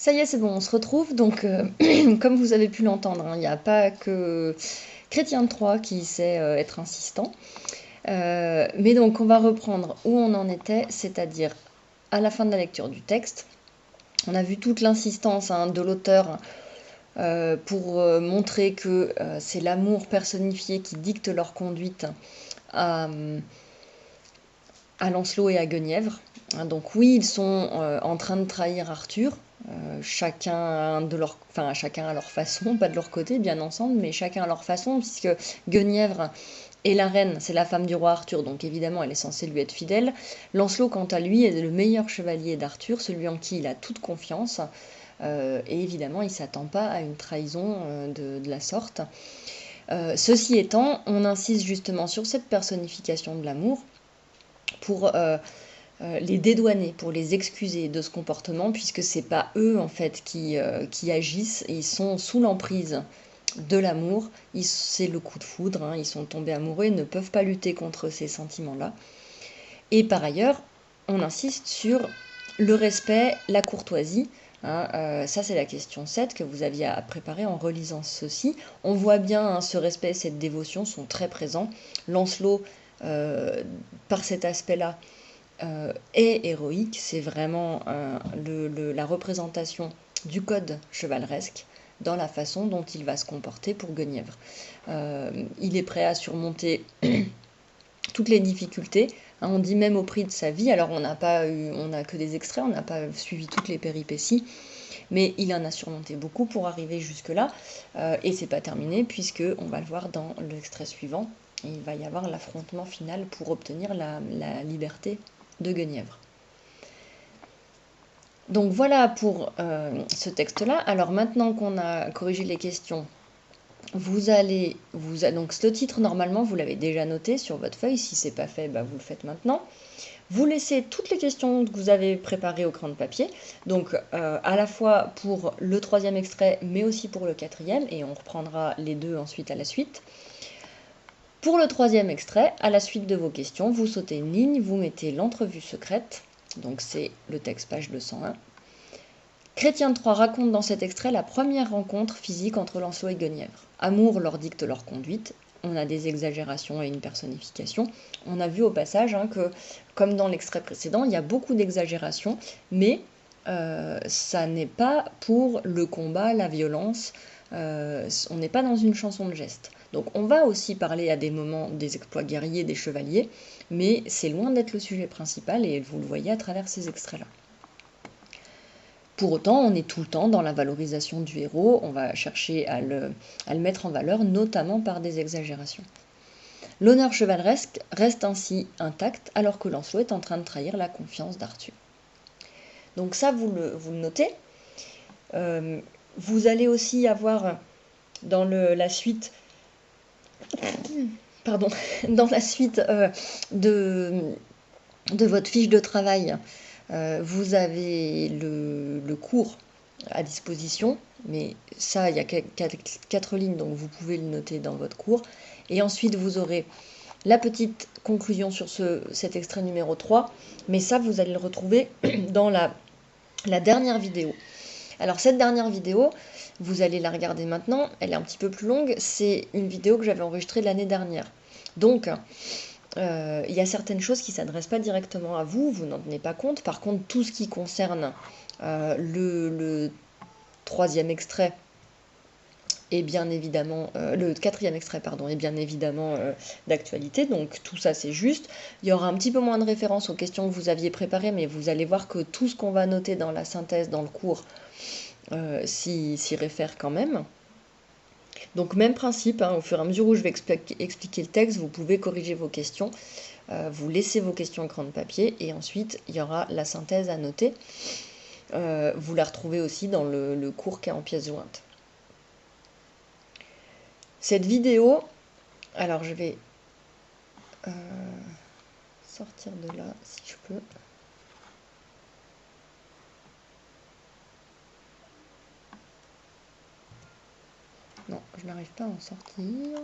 Ça y est, c'est bon, on se retrouve. Donc, comme vous avez pu l'entendre, hein, il n'y a pas que Chrétien de Troyes qui sait être insistant. Mais donc, on va reprendre où on en était, c'est-à-dire à la fin de la lecture du texte. On a vu toute l'insistance hein, de l'auteur pour montrer que c'est l'amour personnifié qui dicte leur conduite à, à Lancelot et à Guenièvre. Donc oui, ils sont en train de trahir Arthur, chacun à leur façon, pas de leur côté, bien ensemble, mais chacun à leur façon, puisque Guenièvre est la reine, c'est la femme du roi Arthur, donc évidemment elle est censée lui être fidèle. Lancelot, quant à lui, est le meilleur chevalier d'Arthur, celui en qui il a toute confiance, et évidemment il ne s'attend pas à une trahison de la sorte. Ceci étant, on insiste justement sur cette personnification de l'amour pour les dédouaner, pour les excuser de ce comportement, puisque c'est pas eux en fait qui agissent, ils sont sous l'emprise de l'amour, c'est le coup de foudre, hein, ils sont tombés amoureux, ils ne peuvent pas lutter contre ces sentiments-là. Et par ailleurs, on insiste sur le respect, la courtoisie. Hein, ça, c'est la question 7 que vous aviez à préparer en relisant ceci. On voit bien hein, ce respect et cette dévotion sont très présents. Lancelot, par cet aspect-là, est héroïque. C'est vraiment la représentation du code chevaleresque dans la façon dont il va se comporter pour Guenièvre. Il est prêt à surmonter toutes les difficultés. Hein, on dit même au prix de sa vie. Alors on n'a que des extraits, on n'a pas suivi toutes les péripéties, mais il en a surmonté beaucoup pour arriver jusque-là. Et c'est pas terminé puisque on va le voir dans l'extrait suivant. Il va y avoir l'affrontement final pour obtenir la liberté de Guenièvre. Donc voilà pour ce texte-là. Alors maintenant qu'on a corrigé les questions, donc le titre normalement vous l'avez déjà noté sur votre feuille. Si c'est pas fait, bah, vous le faites maintenant. Vous laissez toutes les questions que vous avez préparées au crayon de papier, donc à la fois pour le troisième extrait, mais aussi pour le quatrième, et on reprendra les deux ensuite à la suite. Pour le troisième extrait, à la suite de vos questions, vous sautez une ligne, vous mettez l'entrevue secrète, donc c'est le texte page 201. Chrétien de Troyes raconte dans cet extrait la première rencontre physique entre Lancelot et Guenièvre. Amour leur dicte leur conduite. On a des exagérations et une personnification. On a vu au passage hein, que, comme dans l'extrait précédent, il y a beaucoup d'exagérations, mais ça n'est pas pour le combat, la violence. On n'est pas dans une chanson de geste. Donc on va aussi parler à des moments des exploits guerriers des chevaliers, mais c'est loin d'être le sujet principal et vous le voyez à travers ces extraits-là. Pour autant, on est tout le temps dans la valorisation du héros, on va chercher à le mettre en valeur, notamment par des exagérations. L'honneur chevaleresque reste ainsi intact, alors que Lancelot est en train de trahir la confiance d'Arthur. Donc ça, vous le notez. Vous allez aussi avoir dans la suite, dans la suite de votre fiche de travail, vous avez le cours à disposition, mais ça, il y a 4 lignes, donc vous pouvez le noter dans votre cours. Et ensuite, vous aurez la petite conclusion sur cet extrait numéro 3, mais ça, vous allez le retrouver dans la dernière vidéo. Alors cette dernière vidéo, vous allez la regarder maintenant, elle est un petit peu plus longue, c'est une vidéo que j'avais enregistrée l'année dernière. Donc, il y a certaines choses qui ne s'adressent pas directement à vous, vous n'en tenez pas compte. Par contre, tout ce qui concerne le troisième extrait est bien évidemment, le quatrième extrait, pardon, est bien évidemment d'actualité. Donc tout ça, c'est juste. Il y aura un petit peu moins de références aux questions que vous aviez préparées, mais vous allez voir que tout ce qu'on va noter dans la synthèse, dans le cours, s'y réfère quand même. Donc même principe, hein, au fur et à mesure où je vais expliquer le texte, vous pouvez corriger vos questions, vous laissez vos questions écran de papier et ensuite il y aura la synthèse à noter. Vous la retrouvez aussi dans le cours qui est en pièces jointes. Cette vidéo, alors je vais sortir de là si je peux. Non, je n'arrive pas à en sortir.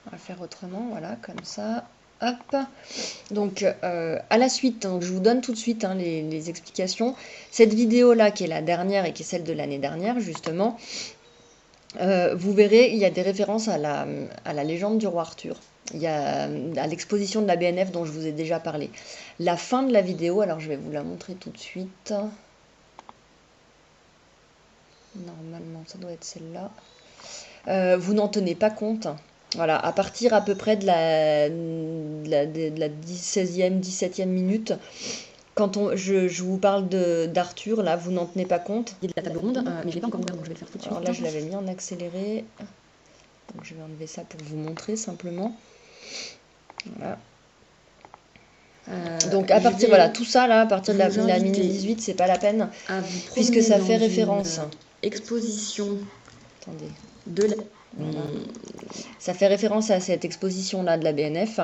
On va faire autrement, voilà, comme ça. Hop. Donc à la suite, donc, je vous donne tout de suite hein, les explications. Cette vidéo-là, qui est la dernière et qui est celle de l'année dernière, justement, vous verrez, il y a des références à la légende du roi Arthur. Il y a à l'exposition de la BNF dont je vous ai déjà parlé. La fin de la vidéo, alors je vais vous la montrer tout de suite. Normalement, ça doit être celle-là. Vous n'en tenez pas compte. Voilà, à partir à peu près de la 16e, 17e minute, quand je vous parle d'Arthur, là, vous n'en tenez pas compte. Il y a de la table ronde, mais je l'ai pas encore ouvert, donc je vais le faire tout de suite. Alors là, je l'avais mis en accéléré. Donc je vais enlever ça pour vous montrer simplement. Voilà. Donc à partir, voilà, tout ça là, à partir de la minute 18, c'est pas la peine, puisque ça fait référence. Exposition. Attendez. De la... Ça fait référence à cette exposition-là de la BNF.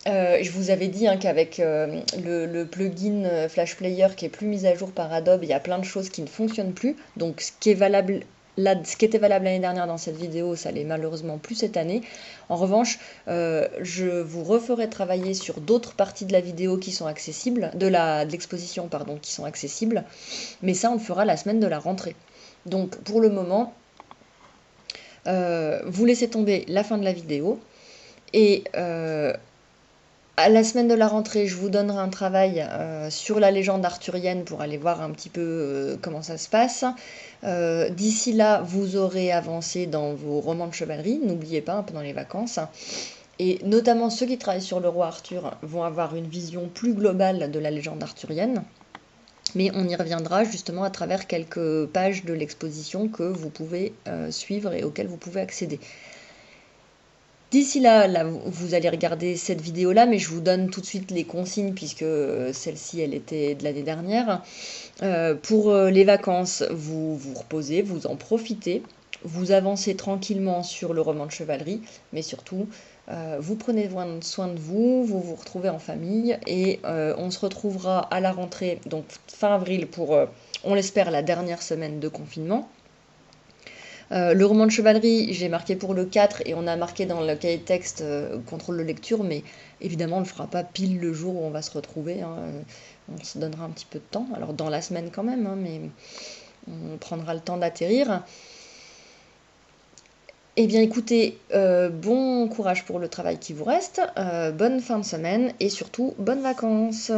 Je vous avais dit hein, qu'avec le plugin Flash Player qui est plus mis à jour par Adobe, il y a plein de choses qui ne fonctionnent plus. Donc ce qui est valable là, ce qui était valable l'année dernière dans cette vidéo, ça l'est malheureusement plus cette année. En revanche, je vous referai travailler sur d'autres parties de la vidéo qui sont accessibles, de l'exposition pardon, qui sont accessibles. Mais ça, on le fera la semaine de la rentrée. Donc pour le moment, vous laissez tomber la fin de la vidéo et à la semaine de la rentrée, je vous donnerai un travail sur la légende arthurienne pour aller voir un petit peu comment ça se passe. D'ici là, vous aurez avancé dans vos romans de chevalerie, n'oubliez pas, pendant les vacances. Et notamment ceux qui travaillent sur le roi Arthur vont avoir une vision plus globale de la légende arthurienne. Mais on y reviendra justement à travers quelques pages de l'exposition que vous pouvez suivre et auxquelles vous pouvez accéder. D'ici là, vous allez regarder cette vidéo-là, mais je vous donne tout de suite les consignes puisque celle-ci, elle était de l'année dernière. Pour les vacances, vous vous reposez, vous en profitez, vous avancez tranquillement sur le roman de chevalerie, mais surtout, vous prenez soin de vous, vous vous retrouvez en famille et on se retrouvera à la rentrée, donc fin avril pour, on l'espère, la dernière semaine de confinement. Le roman de chevalerie, j'ai marqué pour le 4 et on a marqué dans le cahier de texte contrôle de lecture, mais évidemment on ne le fera pas pile le jour où on va se retrouver. Hein. On se donnera un petit peu de temps, alors dans la semaine quand même, hein, mais on prendra le temps d'atterrir. Eh bien écoutez, bon courage pour le travail qui vous reste, bonne fin de semaine et surtout bonnes vacances.